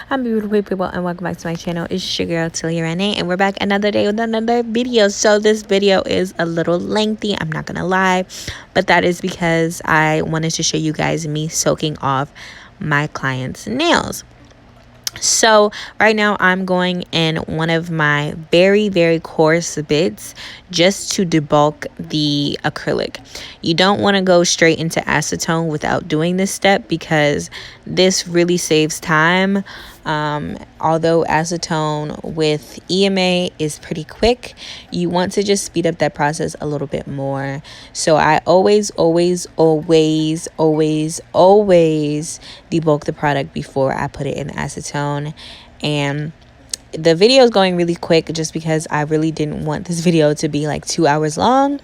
I'm beautiful people and welcome back to my channel. It's your girl 𝕻𝖊𝖉𝖎𝖆 and we're back another day with another video. So this video is a little lengthy, I'm not gonna lie, but that is because I wanted to show you guys me soaking off my client's nails. So right now I'm going in one of my very coarse bits just to debulk the acrylic. You don't want to go straight into acetone without doing this step because this really saves time. Although acetone with 𝕻𝖊𝖈 is pretty quick, you want to just speed up that process a little bit more. So I always debulk the product before I put it in acetone. And the video is going really quick just because I really didn't want this video to be like 2 hours long.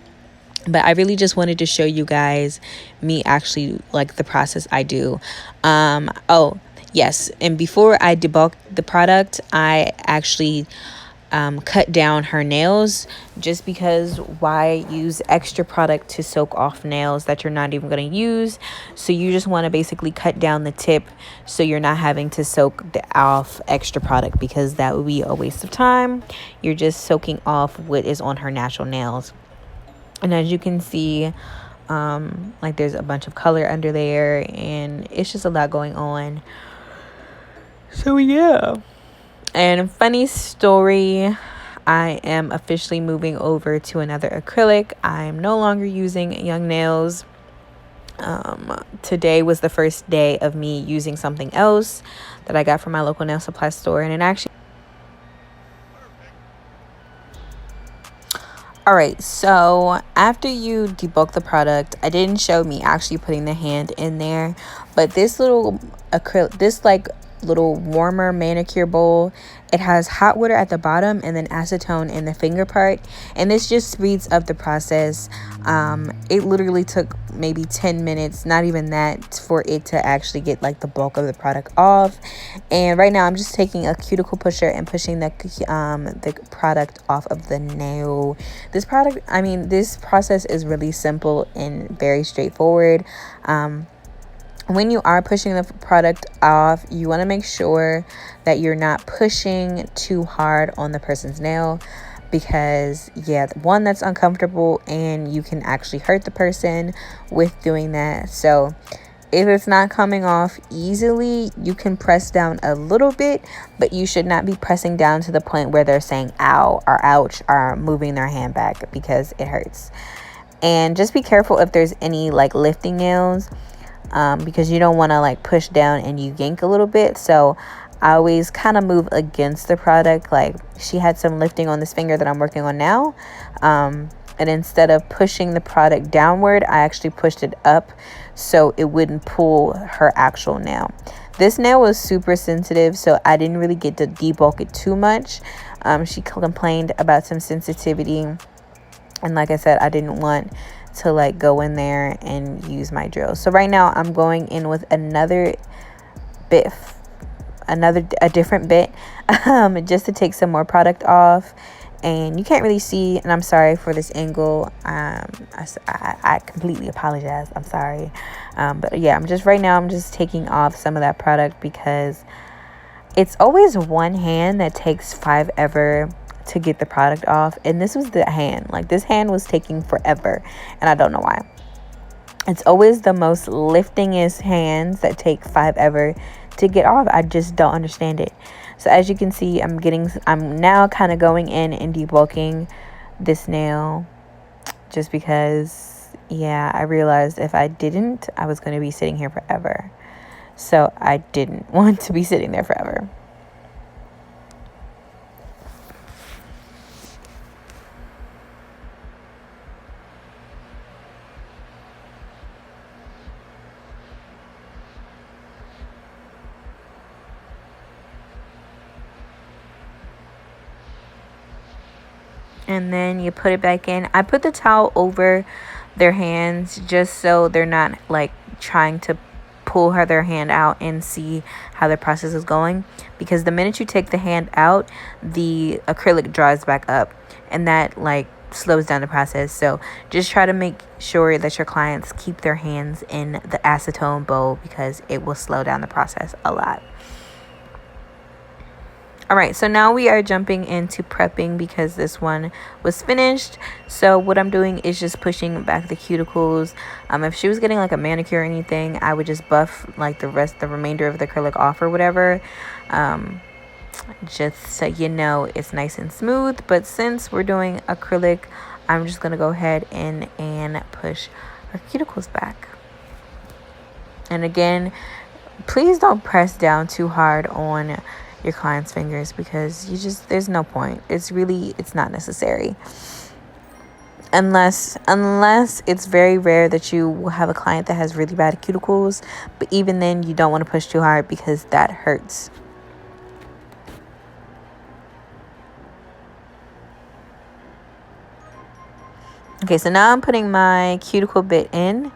But I really just wanted to show you guys me actually like the process I do. Oh yes, and before I debulk the product, I actually cut down her nails, just because why use extra product to soak off nails that you're not even going to use. So you just want to basically cut down the tip so you're not having to soak off extra product, because that would be a waste of time. You're just soaking off what is on her natural nails. And as you can see, like there's a bunch of color under there and it's just a lot going on. So yeah. And funny story, I am officially moving over to another acrylic. I am no longer using Young Nails. Today was the first day of me using something else that I got from my local nail supply store. And it actually... Alright, so after you debulk the product, I didn't show me actually putting the hand in there. But this little acrylic, this like little warmer manicure bowl, it has hot water at the bottom and then acetone in the finger part, and this just speeds up the process. It literally took maybe 10 minutes, not even that, for it to actually get like the bulk of the product off. And right now I'm just taking a cuticle pusher and pushing the product off of the nail. This process is really simple and very straightforward. When you are pushing the product off, you want to make sure that you're not pushing too hard on the person's nail, because yeah, one, that's uncomfortable and you can actually hurt the person with doing that. So if it's not coming off easily, you can press down a little bit, but you should not be pressing down to the point where they're saying ow or ouch or moving their hand back, because it hurts. And just be careful if there's any like lifting nails, because you don't want to like push down and you yank a little bit. So I always kind of move against the product. Like she had some lifting on this finger that I'm working on now, and instead of pushing the product downward, I actually pushed it up so it wouldn't pull her actual nail. This nail was super sensitive, so I didn't really get to debulk it too much. She complained about some sensitivity, and like I said, I didn't want to like go in there and use my drill. So right now I'm going in with another bit, a different bit, just to take some more product off. And you can't really see, and I'm sorry for this angle. I completely apologize. I'm sorry. But yeah, I'm just taking off some of that product, because it's always one hand that takes forever to get the product off, and this was the hand. Like this hand was taking forever, and I don't know why. It's always the most liftingest hands that take forever to get off. I just don't understand it. So as you can see, I'm now kind of going in and debulking this nail, just because yeah, I realized if I didn't, I was going to be sitting here forever. So I didn't want to be sitting there forever. And then you put it back in. I put the towel over their hands just so they're not like trying to pull their hand out and see how the process is going, because the minute you take the hand out, the acrylic dries back up, and that like slows down the process. So just try to make sure that your clients keep their hands in the acetone bowl, because it will slow down the process a lot. All right, so now we are jumping into prepping because this one was finished. So what I'm doing is just pushing back the cuticles. If she was getting like a manicure or anything, I would just buff like the remainder of the acrylic off or whatever. Just so you know, it's nice and smooth. But since we're doing acrylic, I'm just gonna go ahead and push her cuticles back. And again, please don't press down too hard on your client's fingers because there's no point. It's not necessary. Unless it's very rare that you will have a client that has really bad cuticles, but even then you don't want to push too hard because that hurts. Okay, so now I'm putting my cuticle bit in,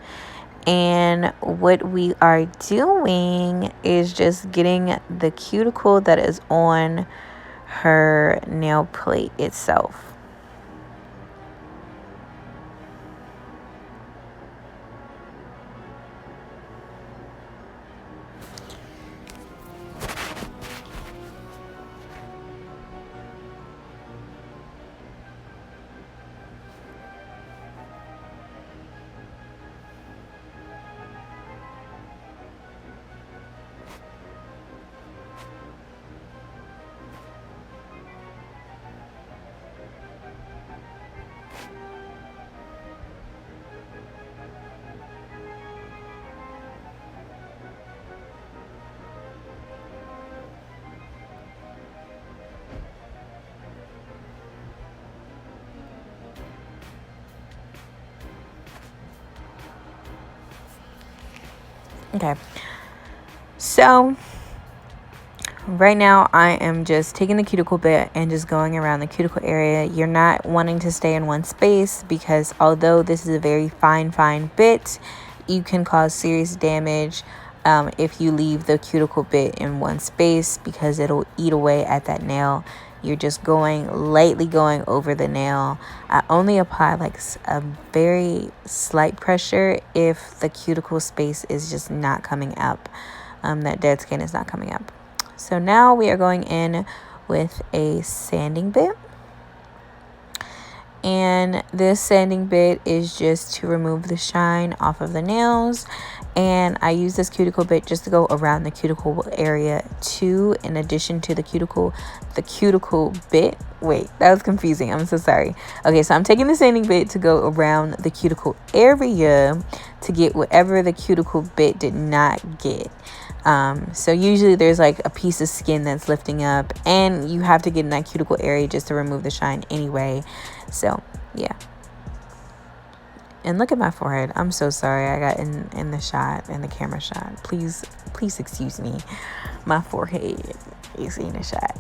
and what we are doing is just getting the cuticle that is on her nail plate itself. Okay, so right now I am just taking the cuticle bit and just going around the cuticle area. You're not wanting to stay in one space because although this is a very fine bit, you can cause serious damage if you leave the cuticle bit in one space because it'll eat away at that nail. You're just lightly going over the nail. I only apply like a very slight pressure if the cuticle space is just not coming up. That dead skin is not coming up. So now we are going in with a sanding bit. And this sanding bit is just to remove the shine off of the nails. And I use this cuticle bit just to go around the cuticle area too, in addition to the cuticle bit. Wait, that was confusing. I'm so sorry. Okay, so I'm taking the sanding bit to go around the cuticle area to get whatever the cuticle bit did not get. So usually there's like a piece of skin that's lifting up, and you have to get in that cuticle area just to remove the shine anyway. So yeah. And look at my forehead. I'm so sorry. I got in the camera shot. Please excuse me. My forehead is in the shot.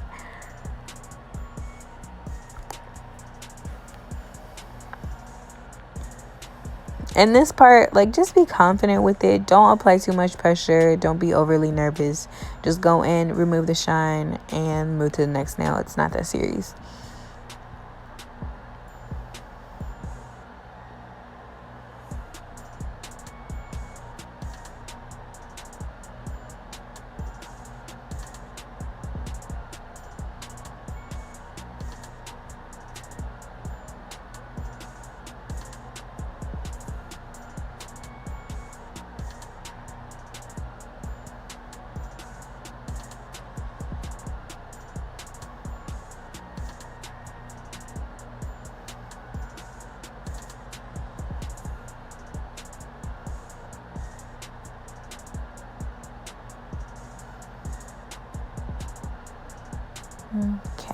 And this part, like, just be confident with it. Don't apply too much pressure. Don't be overly nervous. Just go in, remove the shine, and move to the next nail. It's not that serious. Okay.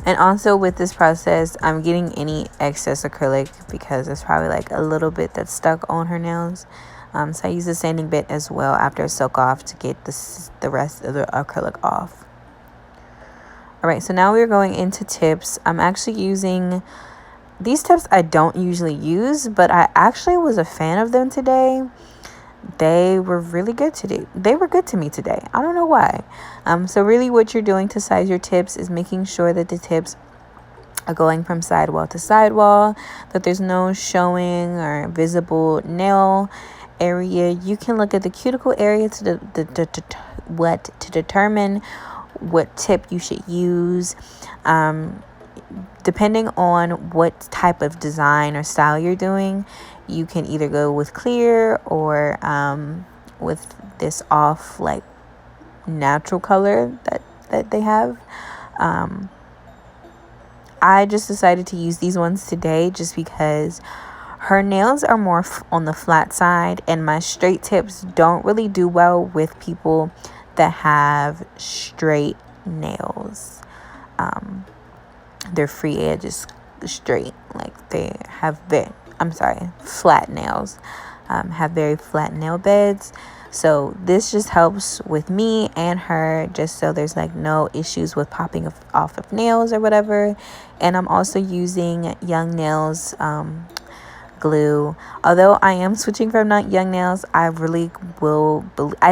And also with this process, I'm getting any excess acrylic because there's probably like a little bit that's stuck on her nails. So I use the sanding bit as well after I soak off to get the rest of the acrylic off. All right, so now we're going into tips. I'm actually using these tips. I don't usually use, but I actually was a fan of them today. They were really good today. They were good to me today. I don't know why. So really what you're doing to size your tips is making sure that the tips going from sidewall to sidewall, that there's no showing or visible nail area. You can look at the cuticle area to determine what tip you should use. Depending on what type of design or style you're doing, you can either go with clear or with this off like natural color that they have. I just decided to use these ones today just because her nails are more on the flat side, and my straight tips don't really do well with people that have straight nails. Their free edge is straight, like they have flat nails, have very flat nail beds. So this just helps with me and her, just so there's like no issues with popping off of nails or whatever. And I'm also using Young Nails glue. Although I am switching from not Young Nails, I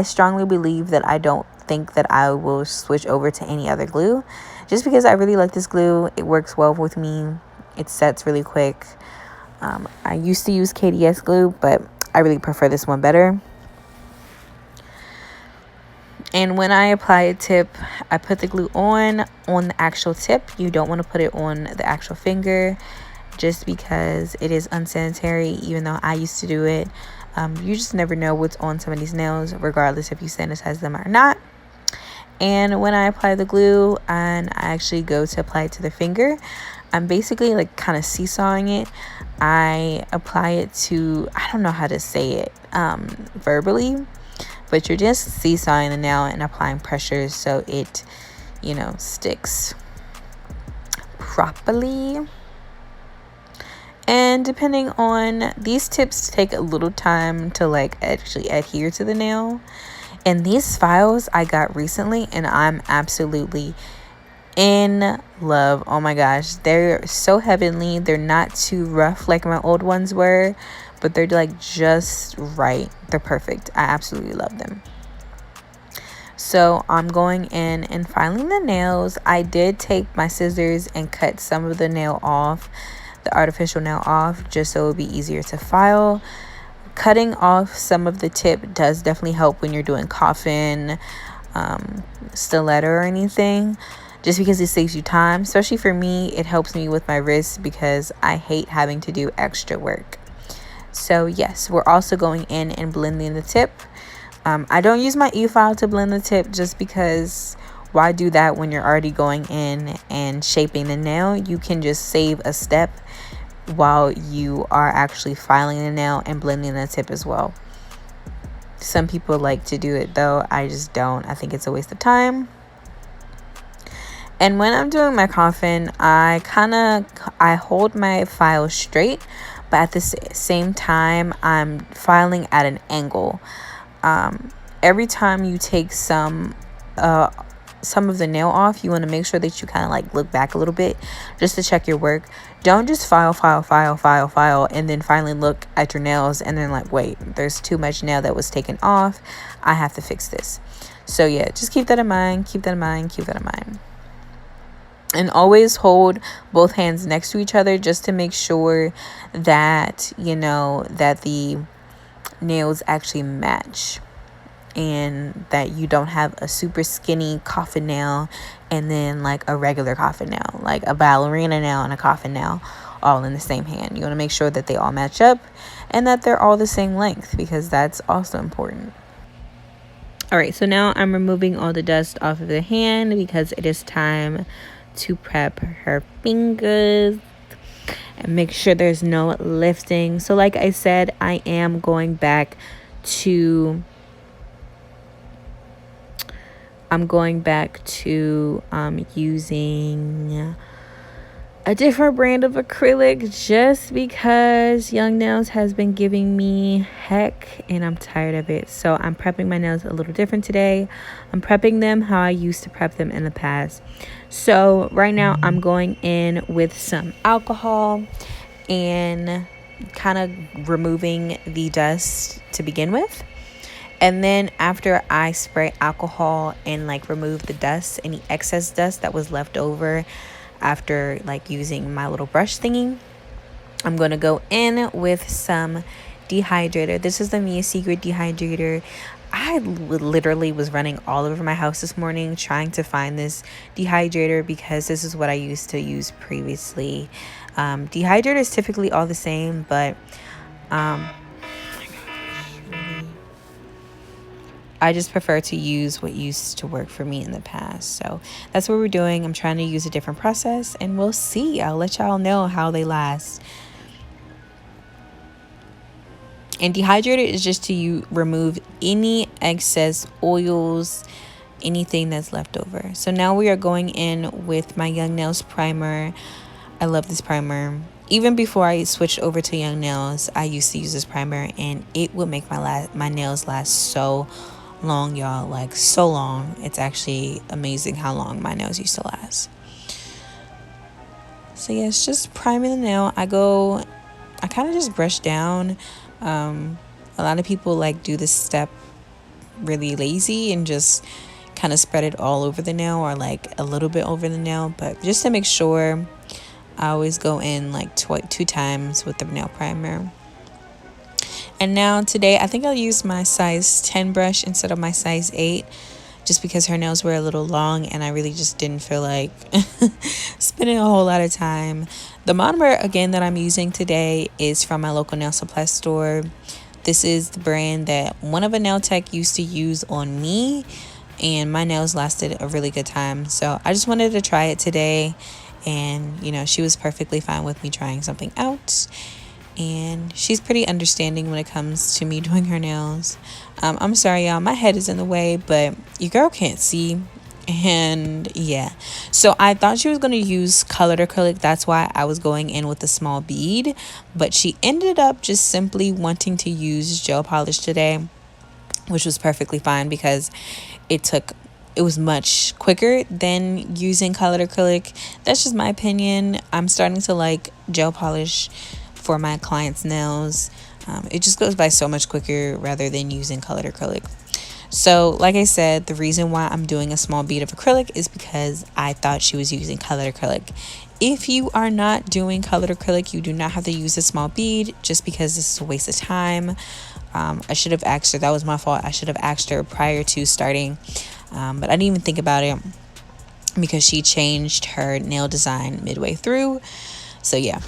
strongly believe that I don't think that I will switch over to any other glue, just because I really like this glue. It works well with me. It sets really quick. I used to use KDS glue, but I really prefer this one better. And when I apply a tip, I put the glue on the actual tip. You don't want to put it on the actual finger, just because it is unsanitary. Even though I used to do it, you just never know what's on somebody's nails, regardless if you sanitize them or not. And when I apply the glue and I actually go to apply it to the finger, I'm basically like kind of seesawing it. I apply it to, I don't know how to say it verbally, but you're just seesawing the nail and applying pressure so it, sticks properly. And depending on, these tips take a little time to like actually adhere to the nail. And these files I got recently, and I'm absolutely in love. Oh my gosh, they're so heavenly. They're not too rough like my old ones were, but they're like just right. They're perfect. I absolutely love them. So I'm going in and filing the nails. I did take my scissors and cut some of the nail off, the artificial nail off, just so it would be easier to file. Cutting off some of the tip does definitely help when you're doing coffin, stiletto or anything, just because it saves you time. Especially for me, it helps me with my wrists because I hate having to do extra work. So yes, we're also going in and blending the tip. I don't use my e-file to blend the tip, just because why do that when you're already going in and shaping the nail? You can just save a step while you are actually filing the nail and blending the tip as well. Some people like to do it though. I just don't. I think it's a waste of time. And when I'm doing my coffin, I hold my file straight, but at the same time I'm filing at an angle. Every time you take some of the nail off, you want to make sure that you kind of like look back a little bit just to check your work. Don't just file and then finally look at your nails and then like, wait, there's too much nail that was taken off. I have to fix this. So yeah, just keep that in mind. And always hold both hands next to each other just to make sure that, that the nails actually match, and that you don't have a super skinny coffin nail and then like a regular coffin nail, like a ballerina nail and a coffin nail, all in the same hand. You want to make sure that they all match up and that they're all the same length, because that's also important. All right, so now I'm removing all the dust off of the hand because it is time to prep her fingers and make sure there's no lifting. So like I said, I am going back to using a different brand of acrylic, just because Young Nails has been giving me heck and I'm tired of it. So I'm prepping my nails a little different today. I'm prepping them how I used to prep them in the past. So right now I'm going in with some alcohol and kind of removing the dust to begin with. And then after I spray alcohol and like remove the dust, any excess dust that was left over, after like using my little brush thingy, I'm going to go in with some dehydrator. This is the Mia Secret dehydrator. I literally was running all over my house this morning trying to find this dehydrator because this is what I used to use previously. Dehydrator is typically all the same, but I just prefer to use what used to work for me in the past. So that's what we're doing. I'm trying to use a different process, and we'll see. I'll let y'all know how they last. And dehydrator is just to remove any excess oils, anything that's left over. So now we are going in with my Young Nails primer. I love this primer. Even before I switched over to Young Nails, I used to use this primer, and it would make my nails last so long, y'all. Like, so long. It's actually amazing how long my nails used to last. So yeah, it's just priming the nail. I kind of just brush down. A lot of people like do this step really lazy and just kind of spread it all over the nail, or like a little bit over the nail. But just to make sure, I always go in like 2 times with the nail primer. And now today, I think I'll use my size 10 brush instead of my size 8, just because her nails were a little long and I really just didn't feel like spending a whole lot of time. The monomer, again, that I'm using today is from my local nail supply store. This is the brand that one of a nail tech used to use on me, and my nails lasted a really good time. So I just wanted to try it today, and you know, she was perfectly fine with me trying something out. And she's pretty understanding when it comes to me doing her nails. I'm sorry, y'all, my head is in the way, but your girl can't see. And yeah, so I thought she was going to use colored acrylic. That's why I was going in with a small bead, but she ended up just simply wanting to use gel polish today, which was perfectly fine because it was much quicker than using colored acrylic. That's just my opinion. I'm starting to like gel polish for my clients' nails. It just goes by so much quicker rather than using colored acrylic. So like I said, the reason why I'm doing a small bead of acrylic is because I thought she was using colored acrylic. If you are not doing colored acrylic, you do not have to use a small bead, just because this is a waste of time. I should have asked her. That was my fault. I should have asked her prior to starting, but I didn't even think about it because she changed her nail design midway through. So yeah.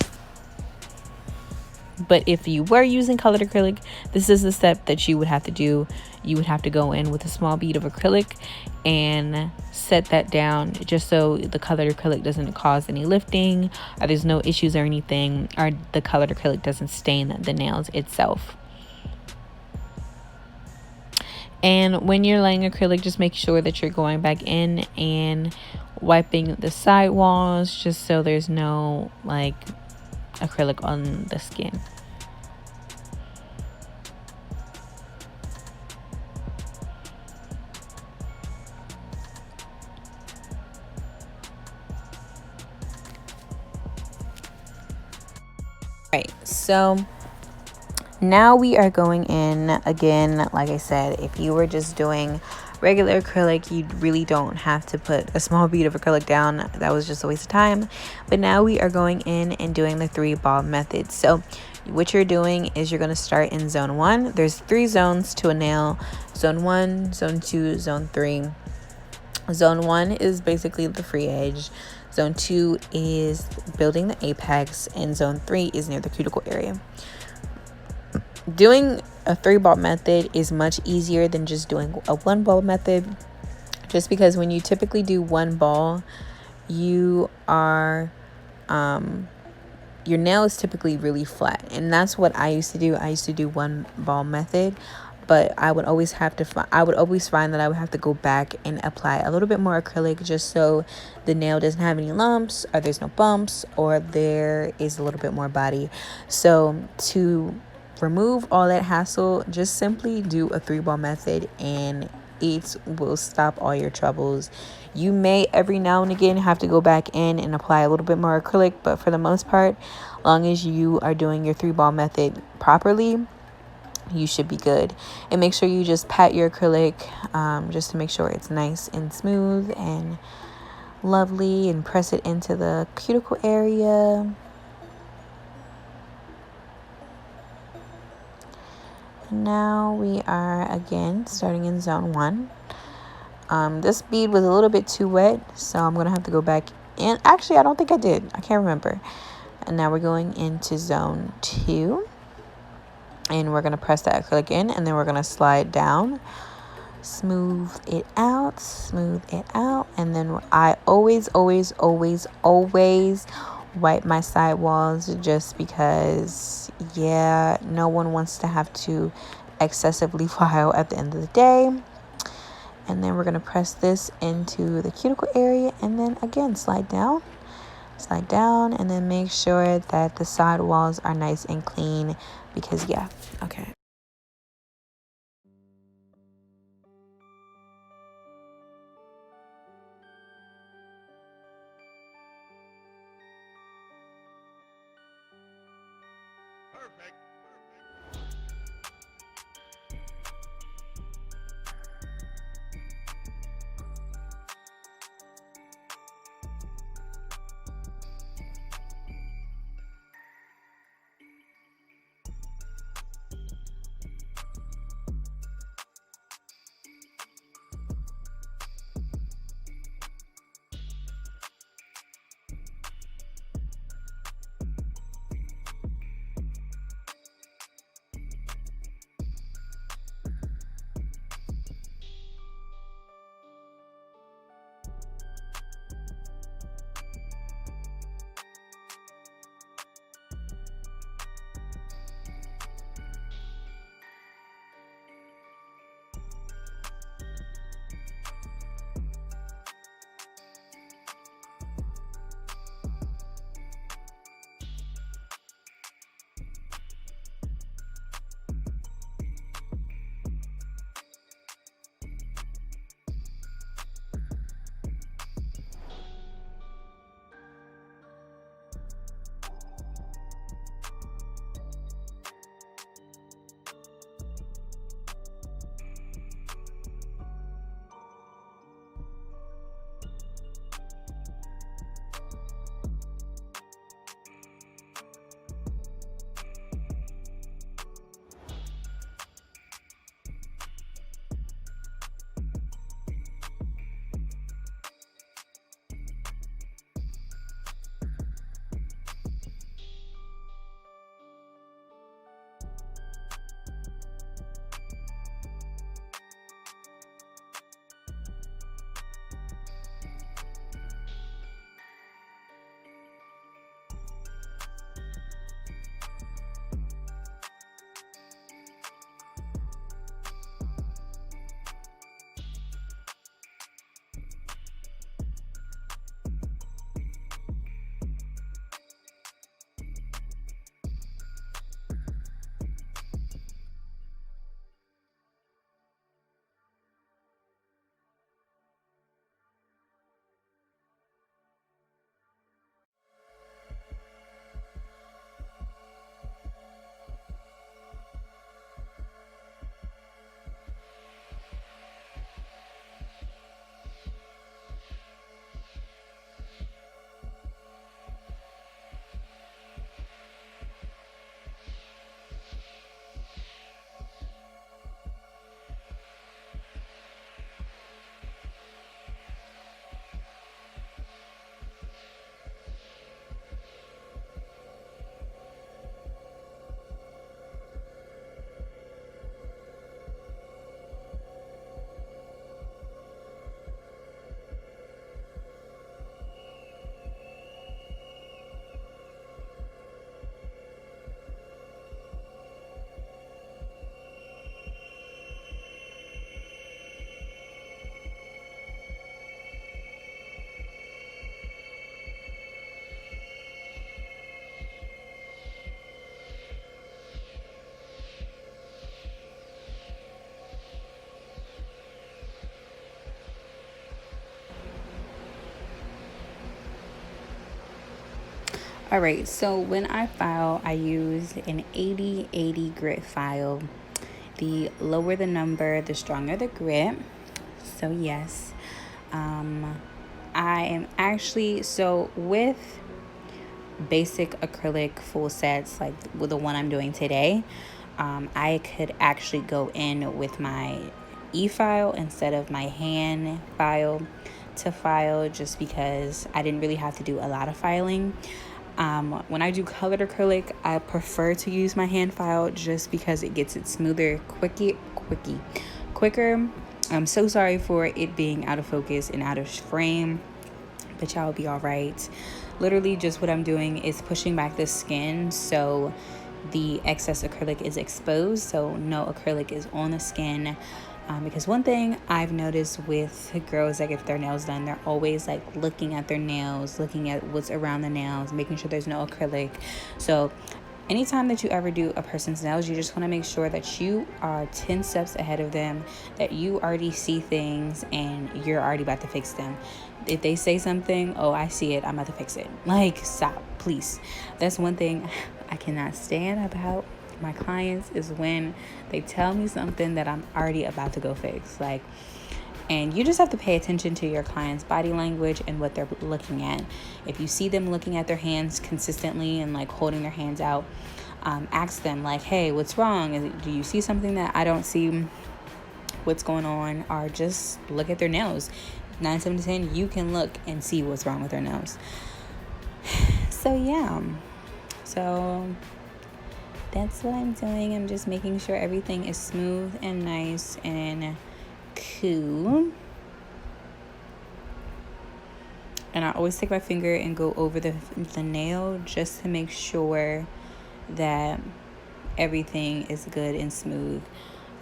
But if you were using colored acrylic, this is the step that you would have to do. You would have to go in with a small bead of acrylic and set that down, just so the colored acrylic doesn't cause any lifting, or there's no issues or anything, or the colored acrylic doesn't stain the nails itself. And when you're laying acrylic, just make sure that you're going back in and wiping the side walls, just so there's no like acrylic on the skin. Right, so now we are going in again. Like I said, if you were just doing regular acrylic, you really don't have to put a small bead of acrylic down. That was just a waste of time. But now we are going in and doing the 3-ball method. So what you're doing is you're going to start in zone 1. There's 3 zones to a nail: zone 1, zone 2, zone 3. Zone 1 is basically the free edge. Zone 2 is building the apex, and zone 3 is near the cuticle area. Doing a 3-ball method is much easier than just doing a 1-ball method, just because when you typically do 1 ball, you are your nail is typically really flat, and that's what I used to do. I used to do 1-ball method, but I would always find that I would have to go back and apply a little bit more acrylic, just so the nail doesn't have any lumps, or there's no bumps, or there is a little bit more body. So to remove all that hassle, just simply do a 3-ball method, and it will stop all your troubles. You may every now and again have to go back in and apply a little bit more acrylic, but for the most part, long as you are doing your 3-ball method properly, you should be good. And make sure you just pat your acrylic, just to make sure it's nice and smooth and lovely and press it into the cuticle area. And now we are again starting in zone 1. This bead was a little bit too wet, so I'm gonna have to go back in. Actually, I don't think I did. I can't remember. And now we're going into zone 2, and we're gonna press the acrylic in, and then we're gonna slide down, smooth it out, and then I always wipe my sidewalls, just because, yeah, no one wants to have to excessively file at the end of the day. And then we're going to press this into the cuticle area, and then again slide down, and then make sure that the side walls are nice and clean, because yeah, okay. Perfect. All right, so when I file, I use an 80/80 grit file. The lower the number, the stronger the grit. So yes, I am actually, so with basic acrylic full sets, like with the one I'm doing today, I could actually go in with my e-file instead of my hand file to file, just because I didn't really have to do a lot of filing. When I do colored acrylic, I prefer to use my hand file just because it gets it smoother, quicker. I'm so sorry for it being out of focus and out of frame, but y'all will be all right. Literally just what I'm doing is pushing back the skin so the excess acrylic is exposed, so no acrylic is on the skin. Because one thing I've noticed with girls that get their nails done, they're always like looking at their nails, looking at what's around the nails, making sure there's no acrylic. So anytime that you ever do a person's nails, you just want to make sure that you are 10 steps ahead of them, that you already see things and you're already about to fix them. If they say something, oh, I see it, I'm about to fix it. Like, stop, please. That's one thing I cannot stand about my clients, is when they tell me something that I'm already about to go fix. Like, and you just have to pay attention to your client's body language and what they're looking at. If you see them looking at their hands consistently and like holding their hands out, ask them like, hey, what's wrong? Do you see something that I don't see? What's going on? Or just look at their nails. 9, 7 to 10, you can look and see what's wrong with their nails. So yeah, so that's what I'm doing. I'm just making sure everything is smooth and nice and cool. And I always take my finger and go over the nail just to make sure that everything is good and smooth.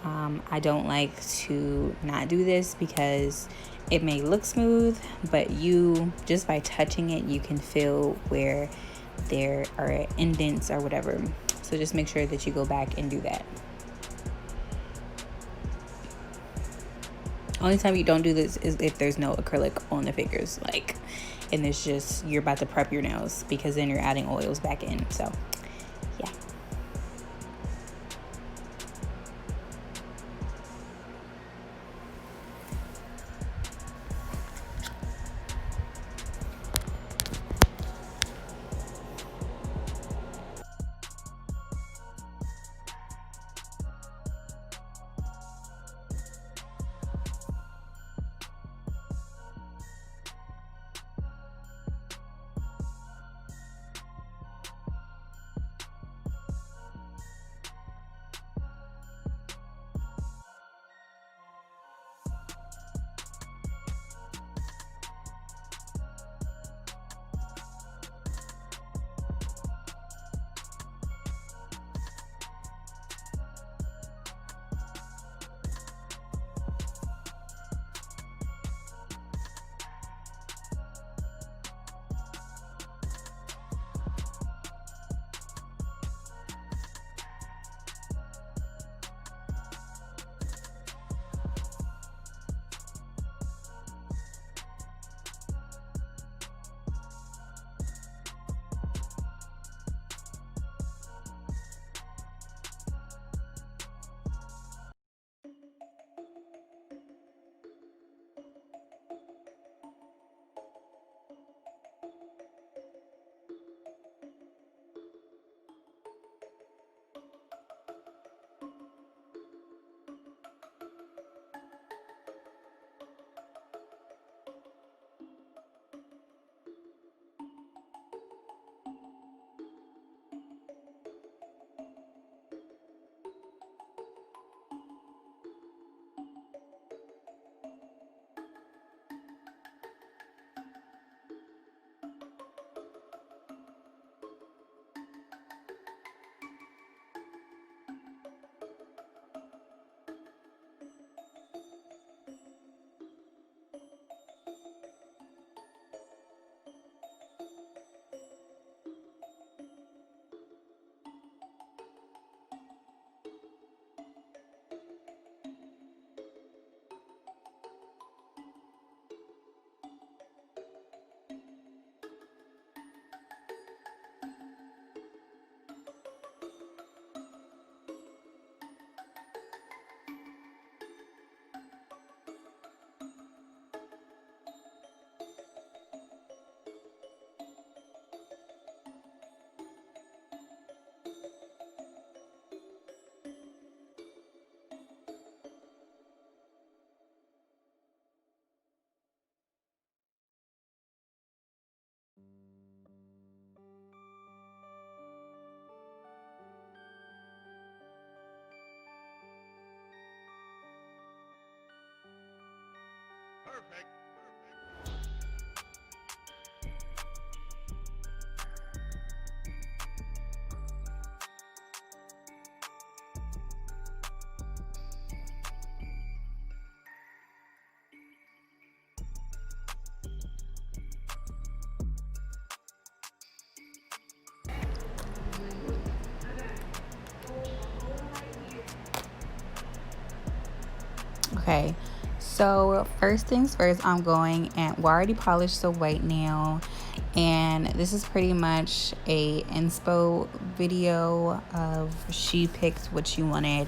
I don't like to not do this because it may look smooth, but you, just by touching it, you can feel where there are indents or whatever. So just make sure that you go back and do that. Only time you don't do this is if there's no acrylic on the fingers, like, and it's just you're about to prep your nails, because then you're adding oils back in. So yeah. Okay, so first things first, I'm going and we already polished the white nail, and this is pretty much a inspo video of she picked what she wanted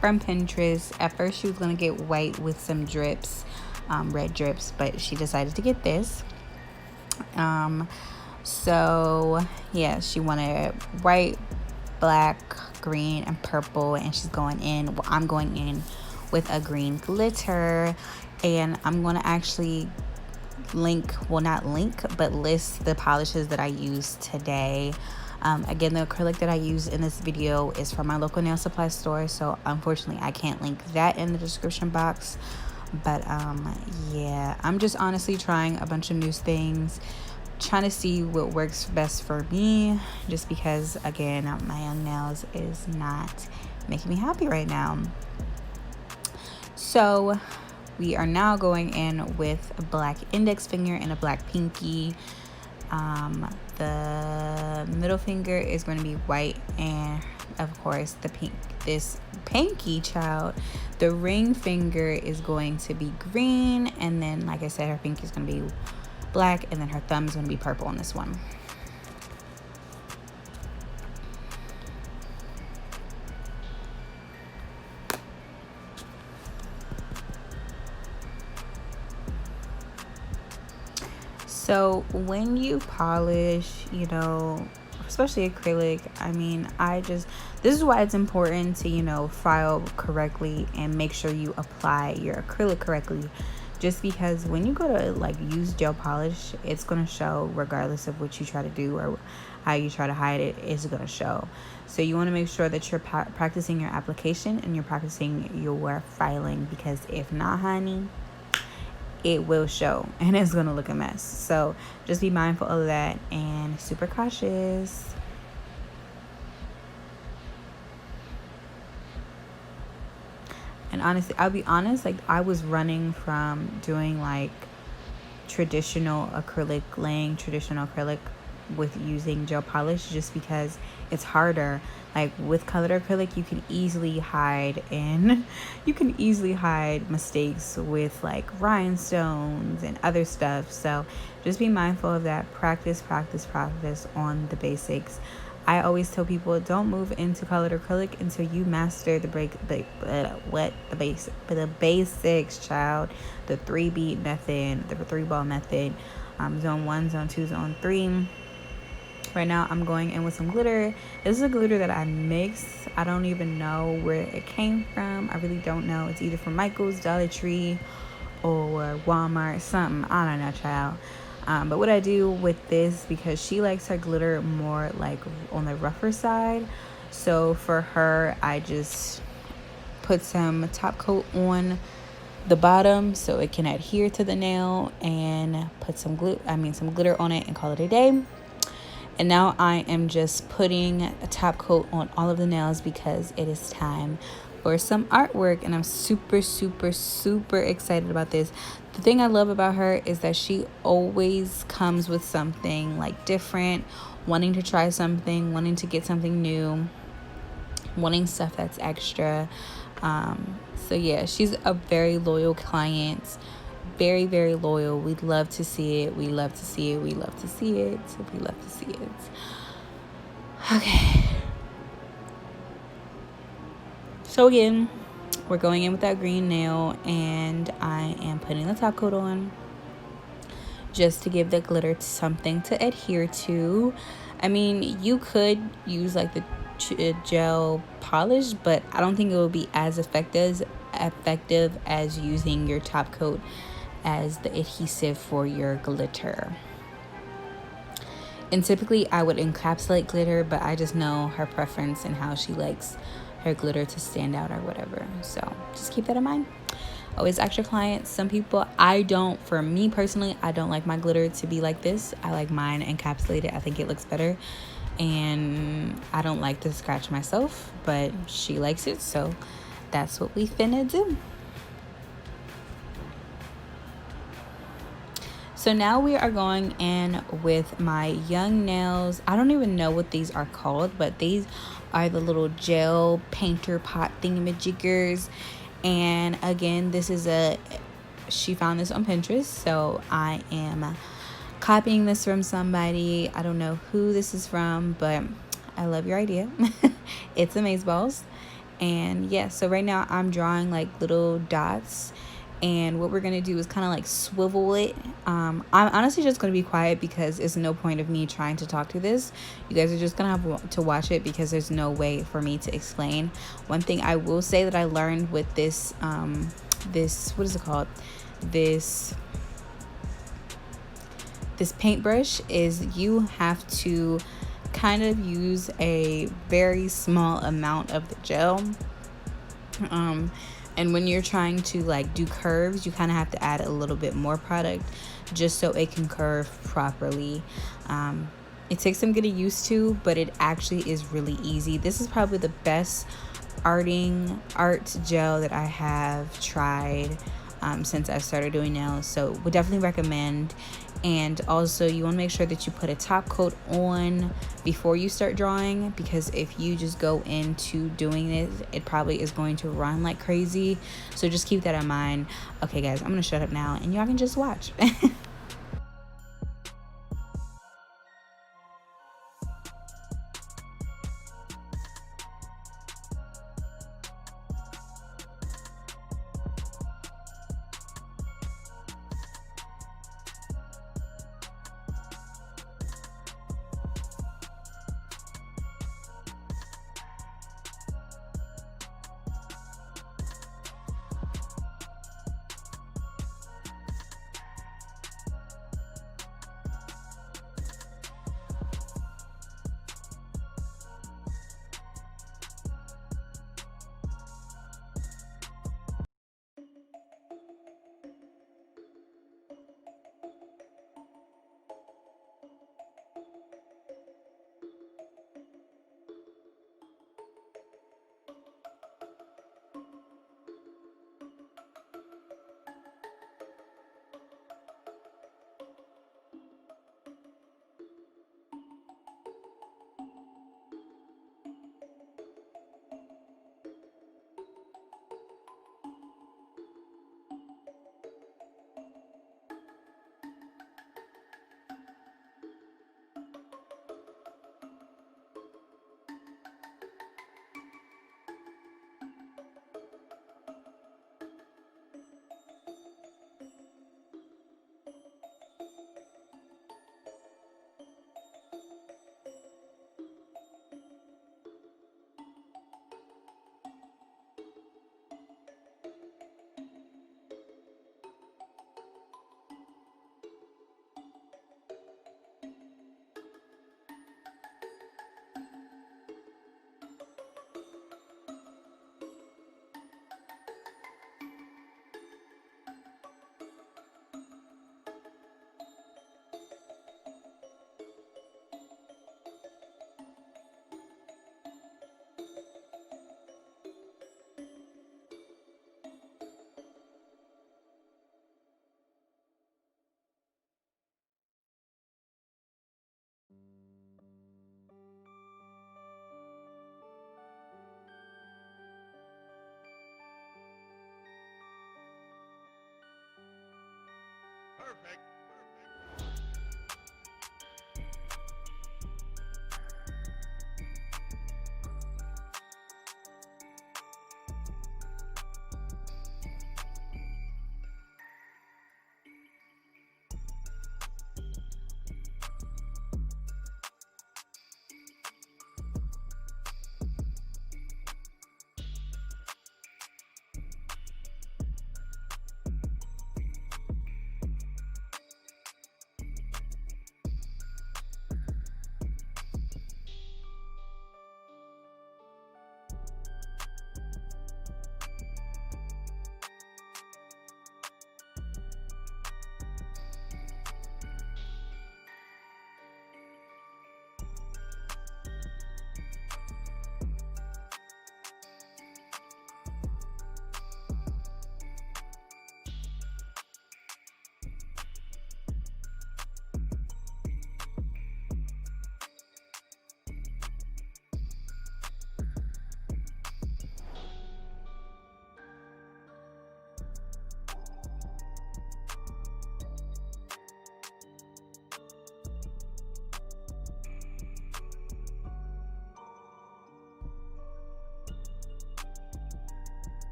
from Pinterest. At first she was gonna get white with some drips, red drips, but she decided to get this. So yeah, she wanted white, black, green, and purple, and she's going in, well, I'm going in with a green glitter, and I'm going to actually link, well, not link, but list the polishes that I used today. Again, the acrylic that I used in this video is from my local nail supply store, so unfortunately I can't link that in the description box. But yeah, I'm just honestly trying a bunch of new things, trying to see what works best for me, just because again, my young nails is not making me happy right now. So we are now going in with a black index finger and a black pinky. The middle finger is going to be white, and of course the pink, this pinky child, the ring finger is going to be green, and then like I said, her pinky is going to be black, and then her thumb is going to be purple on this one. So when you polish, you know, especially acrylic, I mean, this is why it's important to, you know, file correctly and make sure you apply your acrylic correctly. Just because when you go to like use gel polish, it's going to show regardless of what you try to do or how you try to hide it, it's going to show. So you want to make sure that you're practicing your application and you're practicing your filing, because if not, honey, it will show and it's gonna look a mess. So just be mindful of that and super cautious. And honestly, I'll be honest, like I was running from doing like traditional acrylic, laying traditional acrylic with using gel polish, just because it's harder. Like with colored acrylic, you can easily hide mistakes with like rhinestones and other stuff. So just be mindful of that. Practice on the basics. I always tell people, don't move into colored acrylic until you master the basics, child. The 3-bead method, the 3-ball method, zone 1, zone 2, zone 3. Right now I'm going in with some glitter. This is a glitter that I mixed. I don't even know where it came from. I really don't know. It's either from Michael's, Dollar Tree, or Walmart, something. I don't know, child. But what I do with this, because she likes her glitter more like on the rougher side, so for her I just put some top coat on the bottom so it can adhere to the nail, and put some glitter on it and call it a day. And now I am just putting a top coat on all of the nails because it is time for some artwork, and I'm super excited about this. The thing I love about her is that she always comes with something like different, wanting to try something, wanting to get something new, wanting stuff that's extra. So yeah, she's a very loyal client. Very loyal. We'd love to see it. We love to see it. We love to see it. We love to see it. Okay. So again, we're going in with that green nail, and I am putting the top coat on just to give the glitter something to adhere to. I mean, you could use like the gel polish, but I don't think it will be as effective as using your top coat as the adhesive for your glitter. And typically I would encapsulate glitter, but I just know her preference and how she likes her glitter to stand out or whatever. So just keep that in mind. Always ask your clients. Some people, for me personally, I don't like my glitter to be like this. I like mine encapsulated. I think it looks better, and I don't like to scratch myself, but she likes it, so that's what we finna do. So now we are going in with my young nails. I don't even know what these are called, but these are the little gel painter pot thingamajiggers. And again, she found this on Pinterest, so I am copying this from somebody. I don't know who this is from, but I love your idea. It's amazeballs. And yeah, so right now I'm drawing like little dots, and what we're gonna do is kind of like swivel it. I'm honestly just gonna be quiet because it's no point of me trying to talk to this. You guys are just gonna have to watch it because there's no way for me to explain. One thing I will say that I learned with this what is it called, this paintbrush, is you have to kind of use a very small amount of the gel. And when you're trying to like do curves, you kind of have to add a little bit more product just so it can curve properly. It takes some getting used to, but it actually is really easy. This is probably the best art gel that I have tried since I started doing nails, so would definitely recommend. And also, you want to make sure that you put a top coat on before you start drawing, because if you just go into doing it, it probably is going to run like crazy. So just keep that in mind. Okay guys, I'm gonna shut up now and y'all can just watch.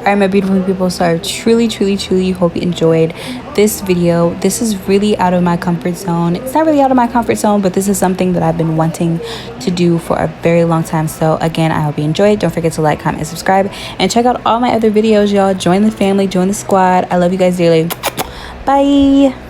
right, my beautiful people, so I truly hope you enjoyed this video. This is really out of my comfort zone. It's not really out of my comfort zone, but this is something that I've been wanting to do for a very long time. So again, I hope you enjoyed. Don't forget to like, comment, and subscribe, and check out all my other videos, y'all. Join the family, join the squad. I love you guys dearly. Bye.